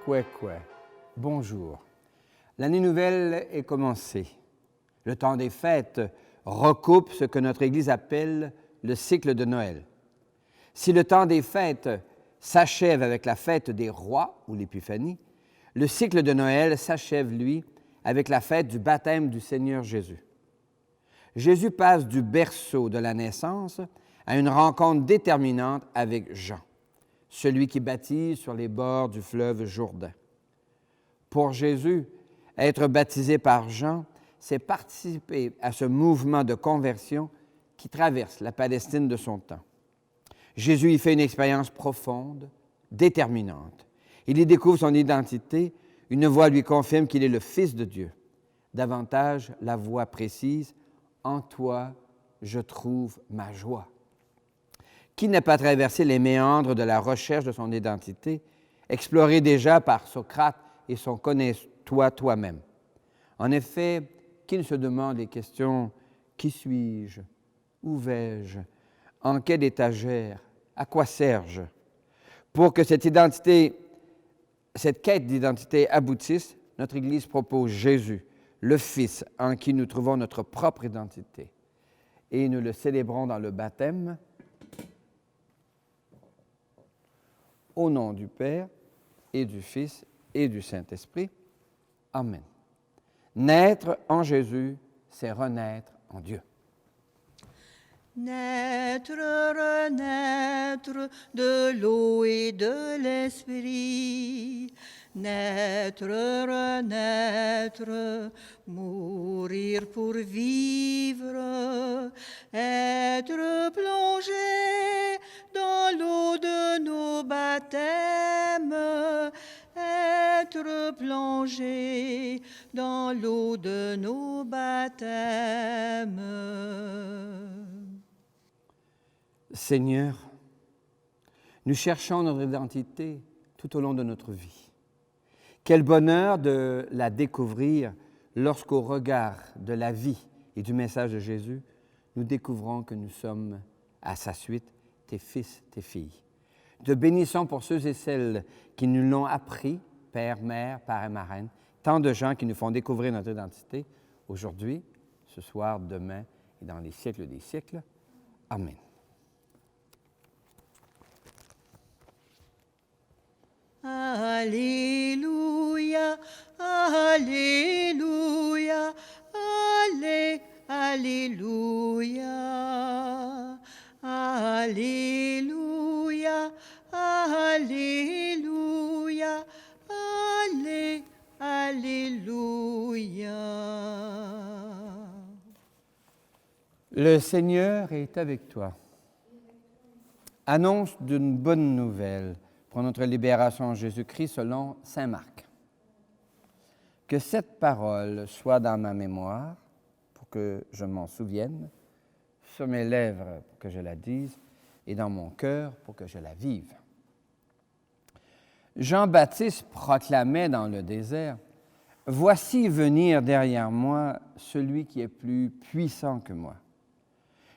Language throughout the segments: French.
Kwekwe. Bonjour. L'année nouvelle est commencée. Le temps des fêtes recoupe ce que notre Église appelle le cycle de Noël. Si le temps des fêtes s'achève avec la fête des rois ou l'Épiphanie, le cycle de Noël s'achève, lui, avec la fête du baptême du Seigneur Jésus. Jésus passe du berceau de la naissance à une rencontre déterminante avec Jean, celui qui baptise sur les bords du fleuve Jourdain. Pour Jésus, être baptisé par Jean, c'est participer à ce mouvement de conversion qui traverse la Palestine de son temps. Jésus y fait une expérience profonde, déterminante. Il y découvre son identité, une voix lui confirme qu'il est le Fils de Dieu. Davantage, la voix précise « En toi, je trouve ma joie ». Qui n'a pas traversé les méandres de la recherche de son identité, explorée déjà par Socrate et son « Connais-toi toi-même ». En effet, qui ne se demande les questions « Qui suis-je? Où vais-je? En quelle étagère? À quoi sers-je » Pour que cette quête d'identité aboutisse, notre Église propose Jésus, le Fils, en qui nous trouvons notre propre identité. Et nous le célébrons dans le baptême. Au nom du Père et du Fils et du Saint-Esprit. Amen. Naître en Jésus, c'est renaître en Dieu. Naître, renaître de l'eau et de l'esprit. Naître, renaître, mourir pour vivre, être plongé dans l'eau de nos baptêmes, être plongé dans l'eau de nos baptêmes. Seigneur, nous cherchons notre identité tout au long de notre vie. Quel bonheur de la découvrir lorsqu'au regard de la vie et du message de Jésus, nous découvrons que nous sommes, à sa suite, tes fils, tes filles. Te bénissons pour ceux et celles qui nous l'ont appris, père, mère, parrain, marraine, tant de gens qui nous font découvrir notre identité, aujourd'hui, ce soir, demain et dans les siècles des siècles. Amen. Alléluia, Alléluia, Alléluia, Alléluia, Alléluia, Alléluia. Le Seigneur est avec toi. Annonce d'une bonne nouvelle pour notre libération en Jésus-Christ selon saint Marc. Que cette parole soit dans ma mémoire pour que je m'en souvienne, sur mes lèvres pour que je la dise et dans mon cœur pour que je la vive. Jean-Baptiste proclamait dans le désert « Voici venir derrière moi celui qui est plus puissant que moi.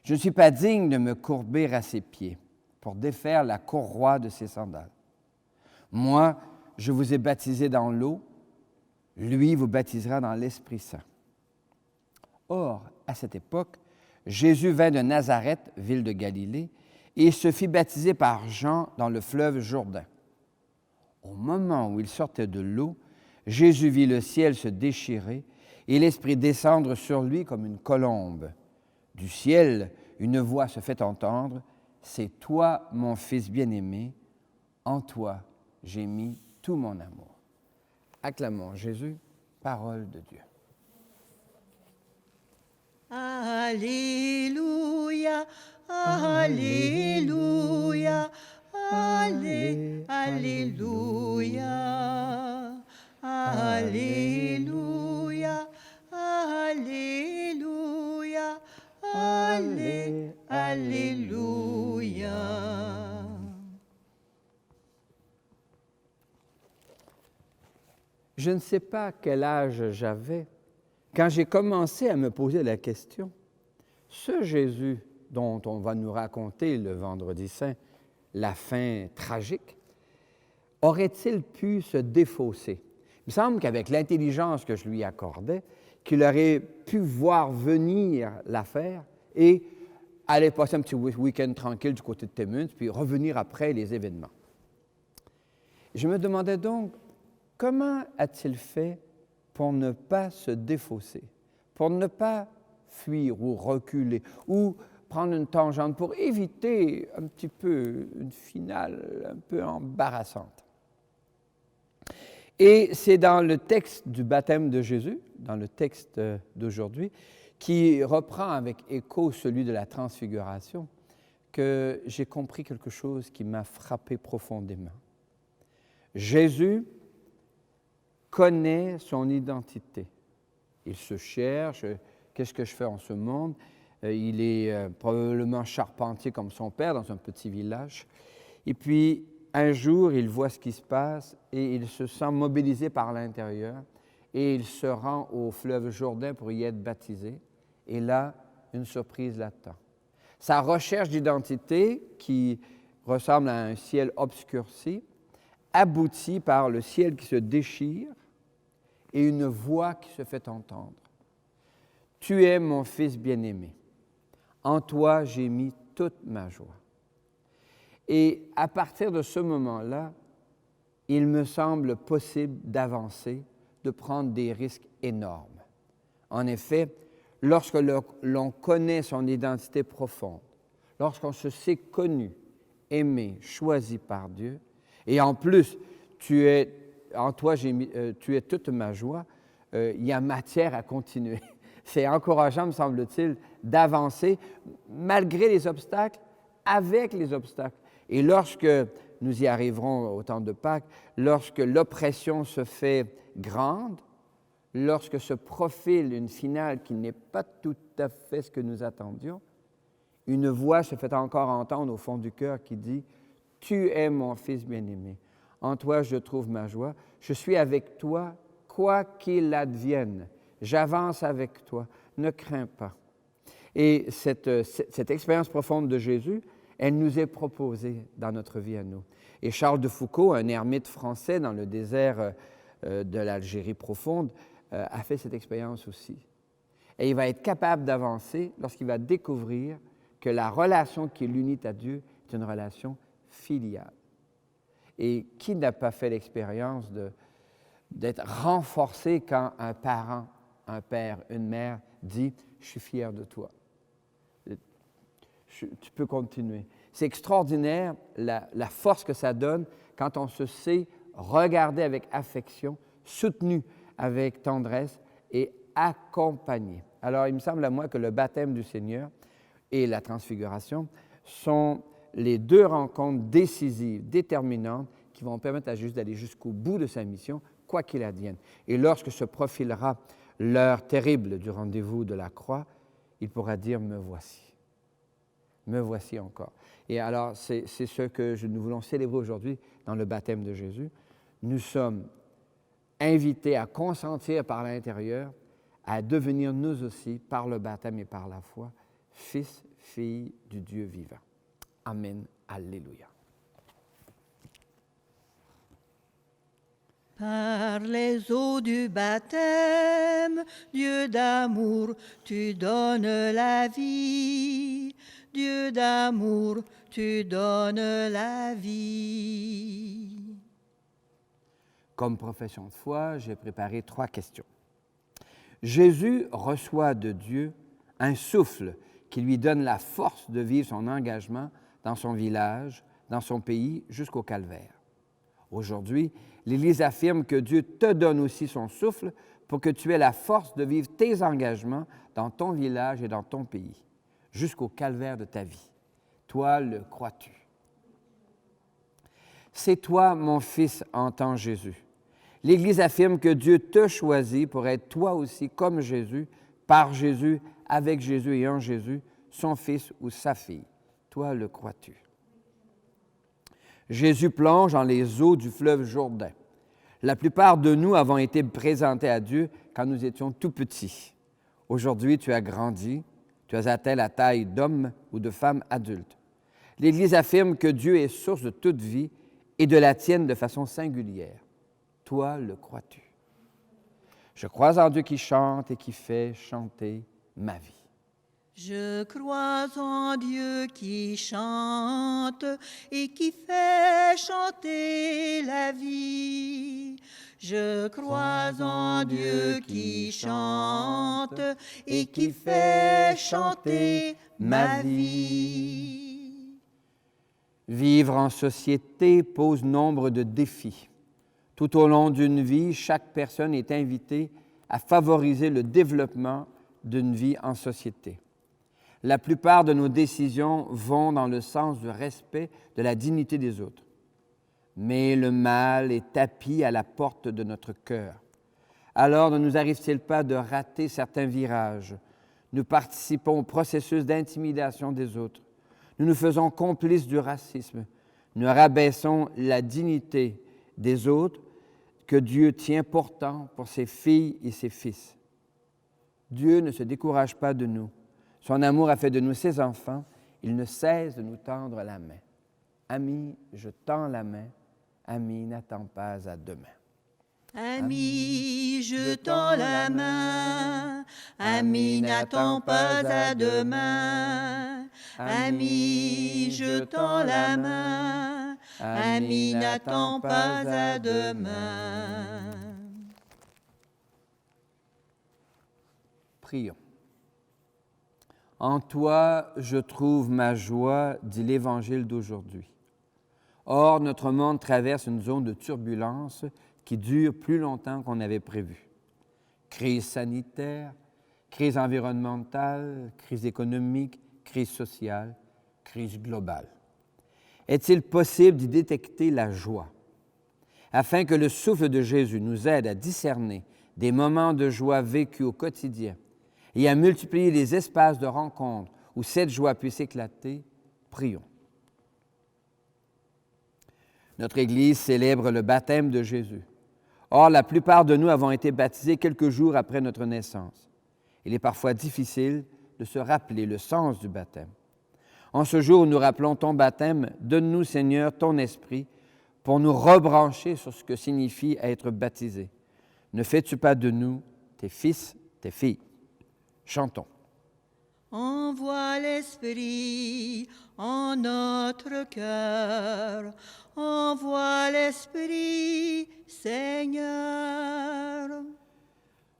Je ne suis pas digne de me courber à ses pieds pour défaire la courroie de ses sandales. Moi, je vous ai baptisé dans l'eau, lui vous baptisera dans l'Esprit Saint. » Or, à cette époque, Jésus vint de Nazareth, ville de Galilée, et se fit baptiser par Jean dans le fleuve Jourdain. Au moment où il sortait de l'eau, Jésus vit le ciel se déchirer et l'Esprit descendre sur lui comme une colombe. Du ciel, une voix se fait entendre, « C'est toi, mon Fils bien-aimé, en toi j'ai mis tout mon amour. » Acclamons Jésus, parole de Dieu. Alléluia, Alléluia, Alléluia, Alléluia, Alléluia, Alléluia. Je ne sais pas quel âge j'avais quand j'ai commencé à me poser la question, ce Jésus dont on va nous raconter le Vendredi Saint la fin tragique, aurait-il pu se défausser? Il me semble qu'avec l'intelligence que je lui accordais, qu'il aurait pu voir venir l'affaire et aller passer un petit week-end tranquille du côté de Timmins, puis revenir après les événements. Je me demandais donc, comment a-t-il fait pour ne pas se défausser, pour ne pas fuir ou reculer, ou prendre une tangente pour éviter un petit peu une finale un peu embarrassante. Et c'est dans le texte du baptême de Jésus, dans le texte d'aujourd'hui, qui reprend avec écho celui de la transfiguration, que j'ai compris quelque chose qui m'a frappé profondément. Jésus connaît son identité. Il se cherche, qu'est-ce que je fais en ce monde? Il est probablement charpentier comme son père dans un petit village. Et puis, un jour, il voit ce qui se passe et il se sent mobilisé par l'intérieur et il se rend au fleuve Jourdain pour y être baptisé. Et là, une surprise l'attend. Sa recherche d'identité, qui ressemble à un ciel obscurci, aboutit par le ciel qui se déchire et une voix qui se fait entendre. « Tu es mon fils bien-aimé. En toi, j'ai mis toute ma joie. » Et à partir de ce moment-là, il me semble possible d'avancer, de prendre des risques énormes. En effet, lorsque l'on connaît son identité profonde, lorsqu'on se sait connu, aimé, choisi par Dieu, et en plus, en toi, tu es toute ma joie, il y a matière à continuer. C'est encourageant, me semble-t-il, d'avancer malgré les obstacles, avec les obstacles. Et lorsque nous y arriverons au temps de Pâques, lorsque l'oppression se fait grande, lorsque se profile une finale qui n'est pas tout à fait ce que nous attendions, une voix se fait encore entendre au fond du cœur qui dit « Tu es mon fils bien-aimé, en toi je trouve ma joie, je suis avec toi, quoi qu'il advienne, j'avance avec toi, ne crains pas. » Et cette expérience profonde de Jésus, elle nous est proposée dans notre vie à nous. Et Charles de Foucault, un ermite français dans le désert de l'Algérie profonde, a fait cette expérience aussi. Et il va être capable d'avancer lorsqu'il va découvrir que la relation qui l'unit à Dieu est une relation filiale. Et qui n'a pas fait l'expérience d'être renforcé quand un parent, un père, une mère dit « Je suis fier de toi. Tu peux continuer. » C'est extraordinaire la force que ça donne quand on se sait regarder avec affection, soutenu avec tendresse et accompagné. Alors, il me semble à moi que le baptême du Seigneur et la transfiguration sont les deux rencontres décisives, déterminantes, qui vont permettre à Jésus d'aller jusqu'au bout de sa mission, quoi qu'il advienne. Et lorsque se profilera l'heure terrible du rendez-vous de la croix, il pourra dire « Me voici. Me voici encore. » Et alors, c'est ce que nous voulons célébrer aujourd'hui dans le baptême de Jésus. Nous sommes invités à consentir par l'intérieur, à devenir nous aussi, par le baptême et par la foi, fils, filles du Dieu vivant. Amen. Alléluia. Par les eaux du baptême, Dieu d'amour, tu donnes la vie. Dieu d'amour, tu donnes la vie. Comme profession de foi, j'ai préparé 3 questions. Jésus reçoit de Dieu un souffle qui lui donne la force de vivre son engagement dans son village, dans son pays, jusqu'au calvaire. Aujourd'hui, l'Église affirme que Dieu te donne aussi son souffle pour que tu aies la force de vivre tes engagements dans ton village et dans ton pays, jusqu'au calvaire de ta vie. Toi, le crois-tu? C'est toi, mon fils, entend Jésus. L'Église affirme que Dieu te choisit pour être toi aussi comme Jésus, par Jésus, avec Jésus et en Jésus, son fils ou sa fille. Toi, le crois-tu? Jésus plonge dans les eaux du fleuve Jourdain. La plupart de nous avons été présentés à Dieu quand nous étions tout petits. Aujourd'hui, tu as grandi, tu as atteint la taille d'homme ou de femme adulte. L'Église affirme que Dieu est source de toute vie et de la tienne de façon singulière. Toi, le crois-tu? Je crois en Dieu qui chante et qui fait chanter ma vie. Je crois en Dieu qui chante et qui fait chanter la vie. Je crois en Dieu qui chante et qui fait chanter ma vie. Vivre en société pose nombre de défis. Tout au long d'une vie, chaque personne est invitée à favoriser le développement d'une vie en société. La plupart de nos décisions vont dans le sens du respect de la dignité des autres. Mais le mal est tapi à la porte de notre cœur. Alors ne nous arrive-t-il pas de rater certains virages? Nous participons au processus d'intimidation des autres. Nous nous faisons complices du racisme. Nous rabaissons la dignité des autres que Dieu tient pourtant pour ses filles et ses fils. Dieu ne se décourage pas de nous. Son amour a fait de nous ses enfants. Il ne cesse de nous tendre la main. Ami, je tends la main. Ami, n'attends pas à demain. Ami, je tends la main. Ami, n'attends pas à demain. Ami, je tends la main. Ami, n'attends pas à demain. Prions. En toi, je trouve ma joie, dit l'Évangile d'aujourd'hui. Or, notre monde traverse une zone de turbulence qui dure plus longtemps qu'on avait prévu. Crise sanitaire, crise environnementale, crise économique, crise sociale, crise globale. Est-il possible d'y détecter la joie? Afin que le souffle de Jésus nous aide à discerner des moments de joie vécus au quotidien et à multiplier les espaces de rencontre où cette joie puisse éclater, prions. Notre Église célèbre le baptême de Jésus. Or, la plupart de nous avons été baptisés quelques jours après notre naissance. Il est parfois difficile de se rappeler le sens du baptême. En ce jour où nous rappelons ton baptême, donne-nous, Seigneur, ton esprit pour nous rebrancher sur ce que signifie être baptisé. Ne fais-tu pas de nous tes fils, tes filles? Chantons. Envoie l'Esprit en notre cœur. Envoie l'Esprit, Seigneur.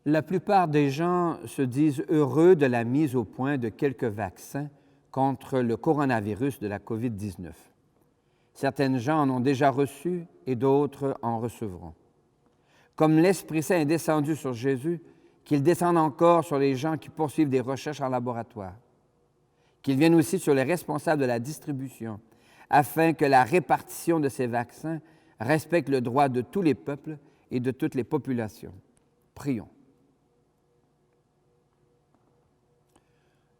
La plupart des gens se disent heureux de la mise au point de quelques vaccins contre le coronavirus de la COVID-19. Certaines gens en ont déjà reçu et d'autres en recevront. Comme l'Esprit Saint est descendu sur Jésus, qu'il descende encore sur les gens qui poursuivent des recherches en laboratoire, qu'il vienne aussi sur les responsables de la distribution, afin que la répartition de ces vaccins respecte le droit de tous les peuples et de toutes les populations. Prions.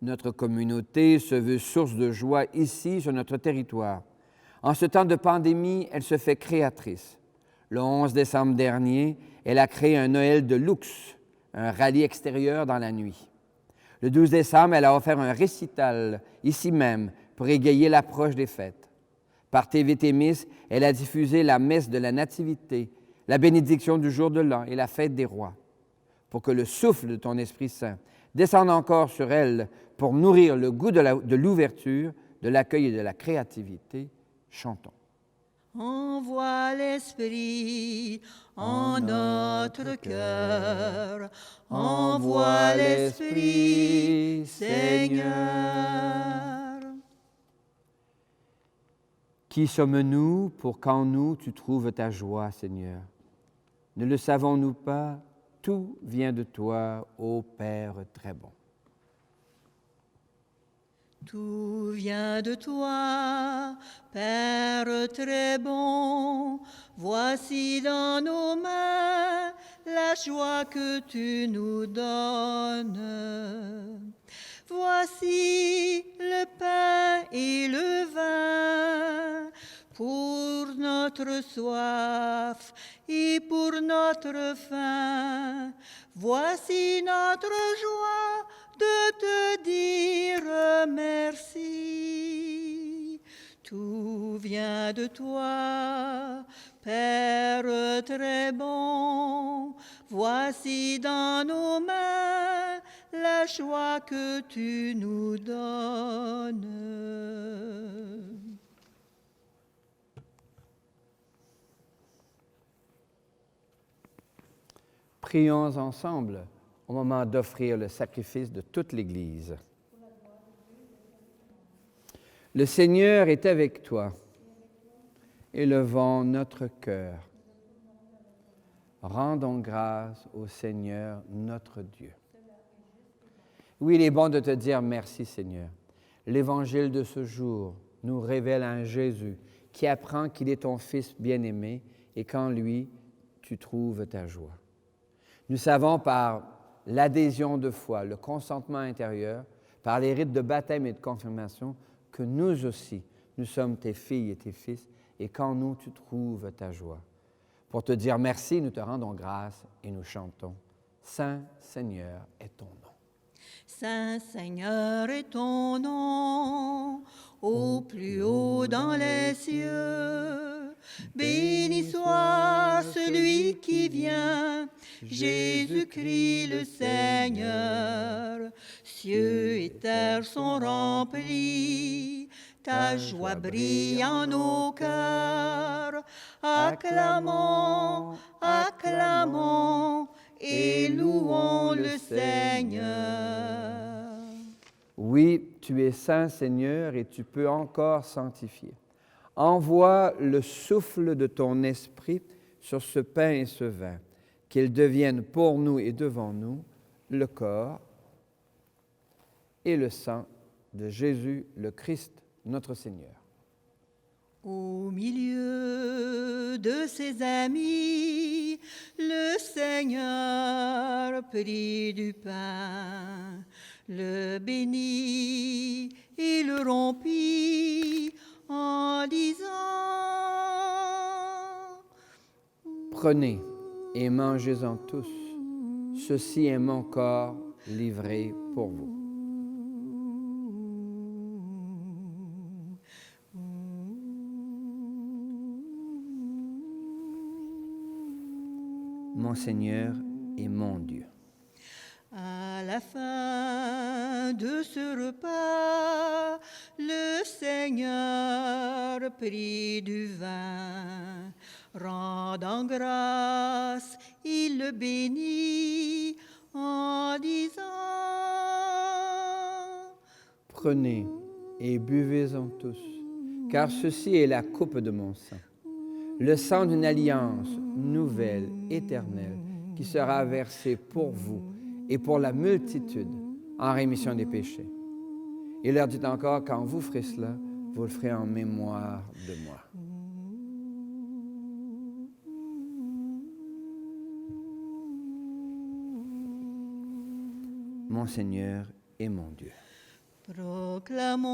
Notre communauté se veut source de joie ici, sur notre territoire. En ce temps de pandémie, elle se fait créatrice. Le 11 décembre dernier, elle a créé un Noël de luxe, un rallye extérieur dans la nuit. Le 12 décembre, elle a offert un récital, ici même, pour égayer l'approche des fêtes. Par TV Thémis, elle a diffusé la messe de la Nativité, la bénédiction du jour de l'an et la fête des rois, pour que le souffle de ton Esprit Saint descende encore sur elle pour nourrir le goût de l'ouverture, de l'accueil et de la créativité. Chantons. Envoie l'Esprit en notre cœur. Envoie l'Esprit, Seigneur. Qui sommes-nous pour qu'en nous tu trouves ta joie, Seigneur? Ne le savons-nous pas? Tout vient de toi, ô Père très bon. Tout vient de toi, Père très bon. Voici dans nos mains la joie que tu nous donnes. Voici le pain et le vin pour notre soif et pour notre faim. Voici notre joie de te dire merci. Tout vient de toi, Père très bon. Voici dans nos mains la joie que tu nous donnes. Prions ensemble au moment d'offrir le sacrifice de toute l'Église. Le Seigneur est avec toi. Élevons notre cœur. Rendons grâce au Seigneur notre Dieu. Oui, il est bon de te dire merci, Seigneur. L'Évangile de ce jour nous révèle un Jésus qui apprend qu'il est ton Fils bien-aimé et qu'en lui, tu trouves ta joie. Nous savons par l'adhésion de foi, le consentement intérieur, par les rites de baptême et de confirmation, que nous aussi, nous sommes tes filles et tes fils, et qu'en nous, tu trouves ta joie. Pour te dire merci, nous te rendons grâce et nous chantons « Saint Seigneur est ton nom ». Saint Seigneur est ton nom, au plus haut dans les cieux. Béni soit celui qui vient, Jésus-Christ le Seigneur. Cieux et terre sont remplis, ta joie brille en nos cœurs. Acclamons, acclamons et louons le Seigneur. Oui, tu es saint, Seigneur, et tu peux encore sanctifier. Envoie le souffle de ton esprit sur ce pain et ce vin, qu'ils deviennent pour nous et devant nous le corps et le sang de Jésus le Christ, notre Seigneur. Au milieu de ses amis, le Seigneur prit du pain, le bénit et le rompit en disant: Prenez et mangez-en tous, ceci est mon corps livré pour vous. Mon Seigneur et mon Dieu. À la fin de ce repas, le Seigneur prit du vin, rendant grâce, il le bénit en disant: Prenez et buvez-en tous, car ceci est la coupe de mon sang, le sang d'une alliance nouvelle, éternelle, qui sera versé pour vous et pour la multitude en rémission des péchés. Il leur dit encore, quand vous ferez cela, vous le ferez en mémoire de moi. Mon Seigneur et mon Dieu. Proclamons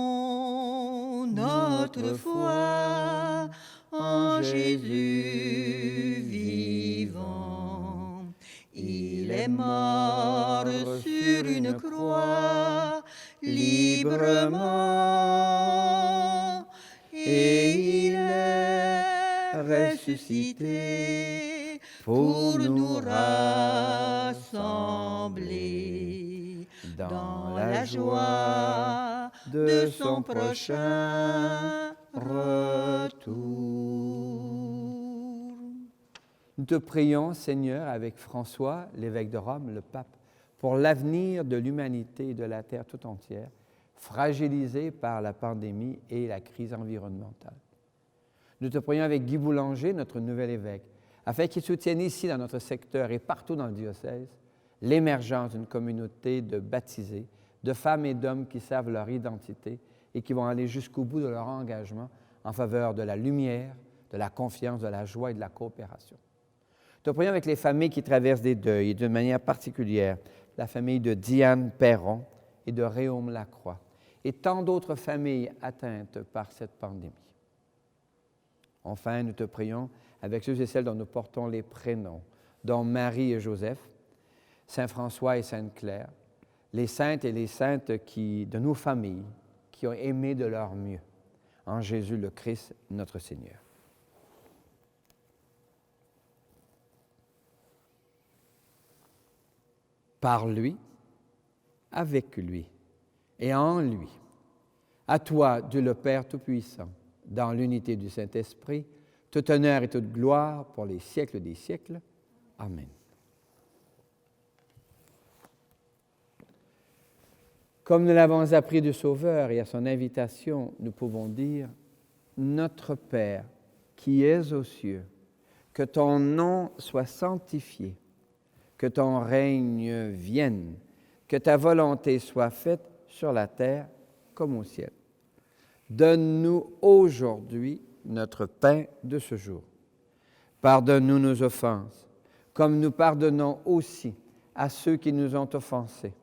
notre foi en Jésus vivant. Il est mort sur une croix librement et il est ressuscité pour nous rassembler dans la joie de son prochain retour. Nous te prions, Seigneur, avec François, l'évêque de Rome, le pape, pour l'avenir de l'humanité et de la terre tout entière, fragilisée par la pandémie et la crise environnementale. Nous te prions avec Guy Boulanger, notre nouvel évêque, afin qu'il soutienne ici, dans notre secteur et partout dans le diocèse, l'émergence d'une communauté de baptisés, de femmes et d'hommes qui savent leur identité et qui vont aller jusqu'au bout de leur engagement en faveur de la lumière, de la confiance, de la joie et de la coopération. Nous te prions avec les familles qui traversent des deuils, et d'une manière particulière, la famille de Diane Perron et de Réaume Lacroix, et tant d'autres familles atteintes par cette pandémie. Enfin, nous te prions avec ceux et celles dont nous portons les prénoms, dont Marie et Joseph, Saint François et Sainte Claire, les saintes et les saintes de nos familles qui ont aimé de leur mieux, en Jésus le Christ, notre Seigneur. Par lui, avec lui et en lui. À toi, Dieu le Père Tout-Puissant, dans l'unité du Saint-Esprit, tout honneur et toute gloire pour les siècles des siècles. Amen. Comme nous l'avons appris du Sauveur et à son invitation, nous pouvons dire « Notre Père, qui es aux cieux, que ton nom soit sanctifié, que ton règne vienne, que ta volonté soit faite sur la terre comme au ciel. Donne-nous aujourd'hui notre pain de ce jour. Pardonne-nous nos offenses, comme nous pardonnons aussi à ceux qui nous ont offensés.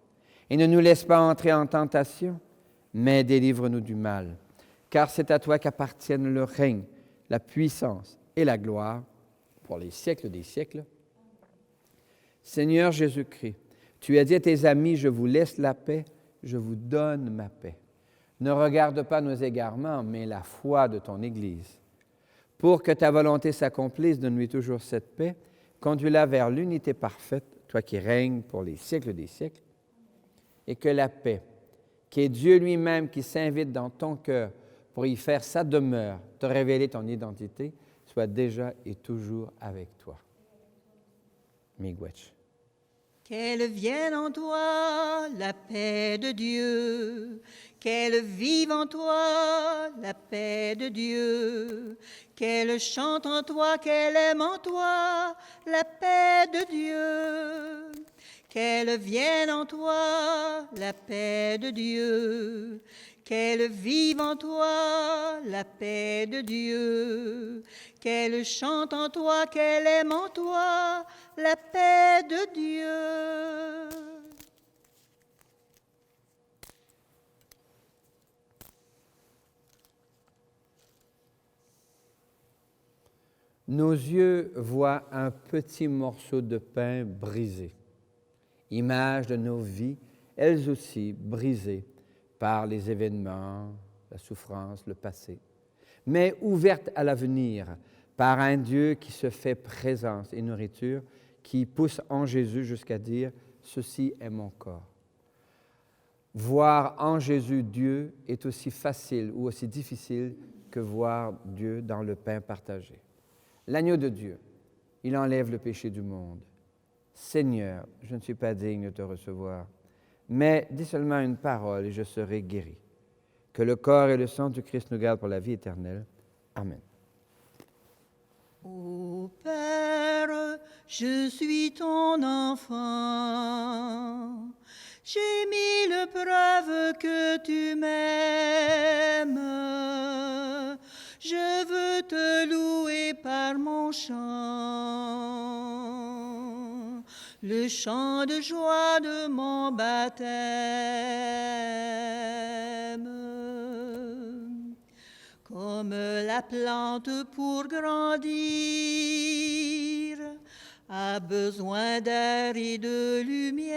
Et ne nous laisse pas entrer en tentation, mais délivre-nous du mal. Car c'est à toi qu'appartiennent le règne, la puissance et la gloire pour les siècles des siècles. Seigneur Jésus-Christ, tu as dit à tes amis, je vous laisse la paix, je vous donne ma paix. Ne regarde pas nos égarements, mais la foi de ton Église. Pour que ta volonté s'accomplisse, donne-lui toujours cette paix, conduis-la vers l'unité parfaite, toi qui règnes pour les siècles des siècles, et que la paix, qui est Dieu lui-même qui s'invite dans ton cœur pour y faire sa demeure, te révéler ton identité, soit déjà et toujours avec toi. Miigwech. Qu'elle vienne en toi la paix de Dieu, qu'elle vive en toi la paix de Dieu, qu'elle chante en toi, qu'elle aime en toi la paix de Dieu. Qu'elle vienne en toi la paix de Dieu, qu'elle vive en toi la paix de Dieu, qu'elle chante en toi, qu'elle aime en toi la paix de Dieu. Nos yeux voient un petit morceau de pain brisé, image de nos vies, elles aussi brisées par les événements, la souffrance, le passé, mais ouvertes à l'avenir par un Dieu qui se fait présence et nourriture, qui pousse en Jésus jusqu'à dire « Ceci est mon corps ». Voir en Jésus Dieu est aussi facile ou aussi difficile que voir Dieu dans le pain partagé. L'agneau de Dieu, il enlève le péché du monde. Seigneur, je ne suis pas digne de te recevoir, mais dis seulement une parole et je serai guéri. Que le corps et le sang du Christ nous gardent pour la vie éternelle. Amen. Ô Père, je suis ton enfant. J'ai mille preuves que tu m'aimes. Je veux te louer par mon chant, le chant de joie de mon baptême. Comme la plante pour grandir a besoin d'air et de lumière,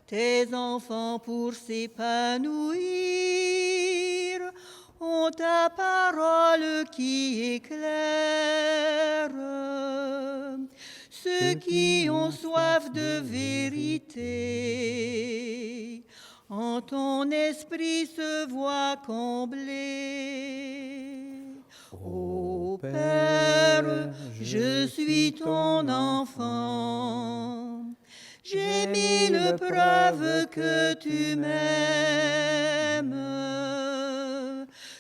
tes enfants pour s'épanouir ont ta parole qui éclaire. Ceux qui ont soif de vérité, en ton esprit se voient comblés. Ô Père, je suis ton enfant. J'ai mille preuves que tu m'aimes.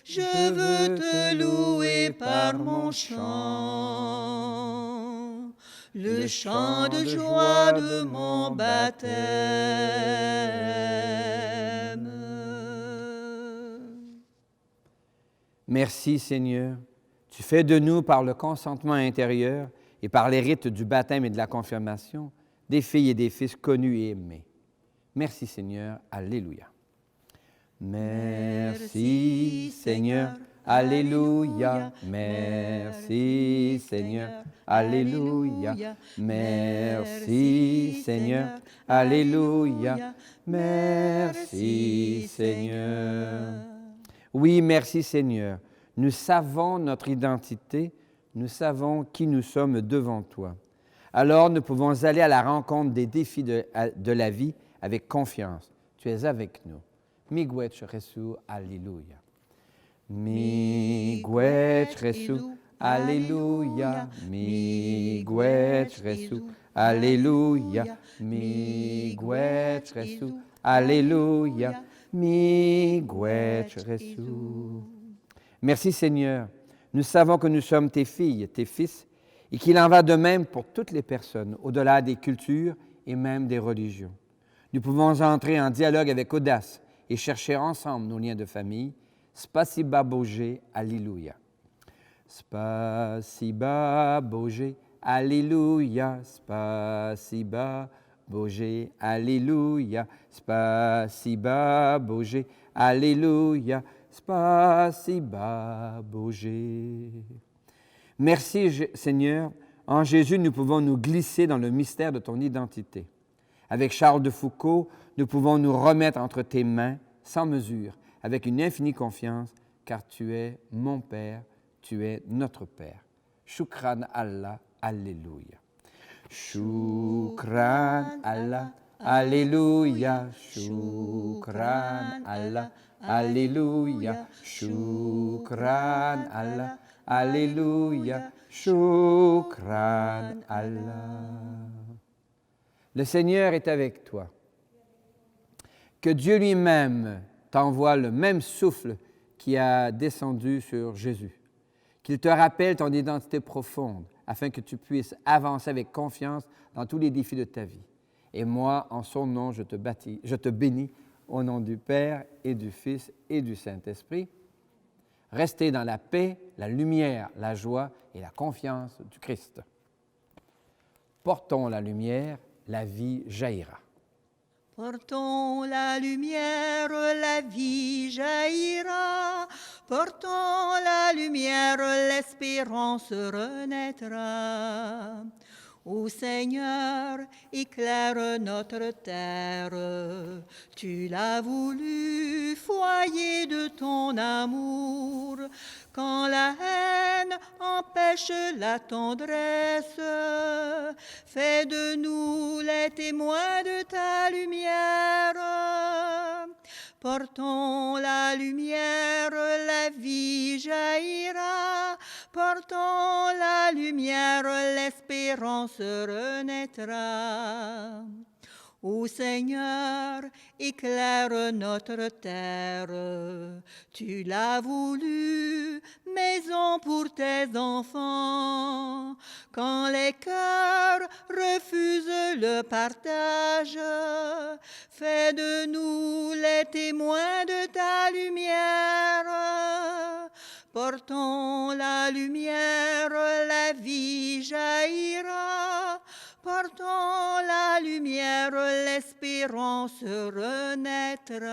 Je veux te louer par mon chant, le chant de joie de mon baptême. Merci Seigneur, tu fais de nous par le consentement intérieur et par les rites du baptême et de la confirmation des filles et des fils connus et aimés. Merci Seigneur, Alléluia. Merci Seigneur, Alléluia. Merci Seigneur, Alléluia. Merci Seigneur, Alléluia. Merci Seigneur. Oui, merci Seigneur. Nous savons notre identité, nous savons qui nous sommes devant toi. Alors nous pouvons aller à la rencontre des défis de la vie avec confiance. Tu es avec nous. Miguel Resu, Alléluia. Miguel Resu, Alléluia. Miguel Resu, Alléluia. Miguel Resu, Alléluia. Miguel Resu. Merci Seigneur. Nous savons que nous sommes tes filles, tes fils, et qu'il en va de même pour toutes les personnes, au-delà des cultures et même des religions. Nous pouvons entrer en dialogue avec audace et chercher ensemble nos liens de famille. Spasiba Bože, Alléluia. Spasiba Bože, Alléluia. Spasiba Bože, Alléluia. Spasiba Bože, Alléluia. Spasiba Bože. Merci Seigneur, en Jésus nous pouvons nous glisser dans le mystère de ton identité. Avec Charles de Foucault, nous pouvons nous remettre entre tes mains sans mesure, avec une infinie confiance, car tu es mon Père, tu es notre Père. Shukran Allah, Alléluia. Shukran Allah, Alléluia. Shukran Allah, Alléluia. Shukran Allah, Alléluia. Shukran Allah. Le Seigneur est avec toi. Que Dieu lui-même t'envoie le même souffle qui a descendu sur Jésus. Qu'il te rappelle ton identité profonde afin que tu puisses avancer avec confiance dans tous les défis de ta vie. Et moi, en son nom, je te bénis au nom du Père et du Fils et du Saint-Esprit. Restez dans la paix, la lumière, la joie et la confiance du Christ. Portons la lumière, la vie jaillira. Portons la lumière, la vie jaillira. Portons la lumière, l'espérance renaîtra. Ô Seigneur, éclaire notre terre. Tu l'as voulu, foyer de ton amour. Quand la haine empêche la tendresse, fais de nous les témoins de ta lumière. Portons la lumière, la vie jaillira. Portons la lumière, l'espérance renaîtra. Ô Seigneur, éclaire notre terre. Tu l'as voulu, maison pour tes enfants. Quand les cœurs refusent le partage, fais de nous les témoins de ta lumière. Portons la lumière, la vie jaillira. Portons la lumière, l'espérance renaîtra.